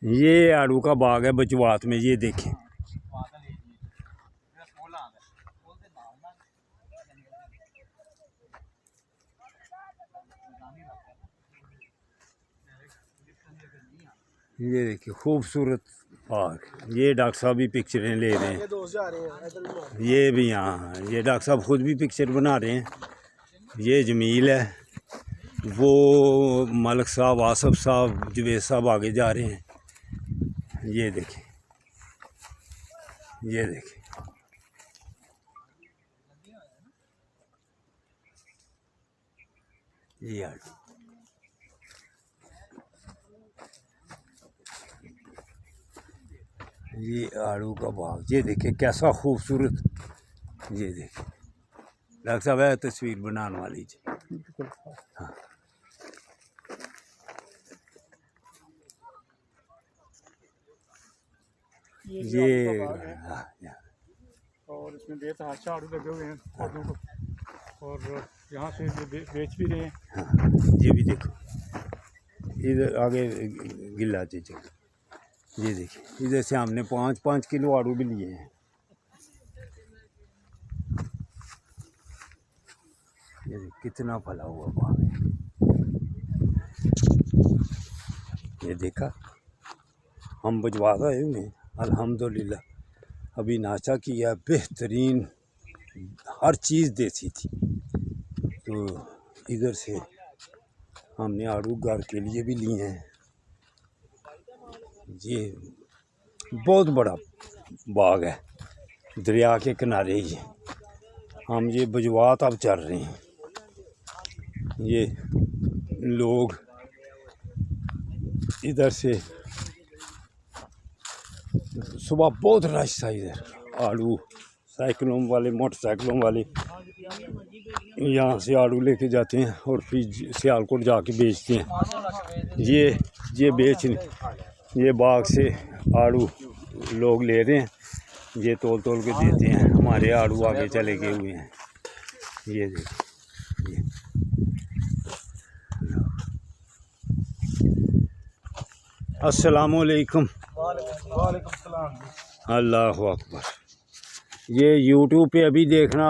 ये आड़ू का बाग है बचवात में, ये देखें। ये देखिए खूबसूरत बाग। ये डॉक्टर साहब भी पिक्चरें ले रहे हैं। ये भी यहाँ, ये डॉक्टर साहब खुद भी पिक्चर बना रहे हैं। ये जमील है, वो मलिक साहब, आसफ साहब, जवेद साहब आगे जा रहे हैं। ये देखें, ये देखें। ये आड़ू, ये आड़ू का बाग, ये देखें कैसा खूबसूरत। ये देखें डॉक्टर साहब है तस्वीर बनाने वाली जी। हाँ, ये और इसमें बेतहाशा आड़ू लगे हुए हैं पौधों को, और यहाँ से बेच भी रहे हैं। हाँ, ये भी देखो, इधर आगे गिल्ला चीज़। ये देखिए, इधर से हमने 5-5 किलो आड़ू भी लिए हैं। ये कितना फला हुआ बाग है। ये देखा, हम बजवादा है में अल्हम्दुलिल्लाह अभी नाचा किया, बेहतरीन हर चीज़ देसी थी। तो इधर से हमने आड़ू घर के लिए भी लिए हैं। ये बहुत बड़ा बाग है, दरिया के किनारे ही है। हम ये बजवात अब चल रहे हैं। ये लोग इधर से सुबह बहुत रश था इधर, आड़ू साइकिलों वाले, मोटरसाइकिलों वाले यहाँ से आड़ू लेके जाते हैं और फिर सियालकोट जाके बेचते हैं। ये ये बाग से आड़ू लोग ले रहे हैं, ये तोल तोल के देते हैं। हमारे आड़ू आगे चले गए हुए हैं। ये देखिए, अस्सलामुअलैकुम। अल्लाहु अकबर। ये यूट्यूब पे अभी देखना।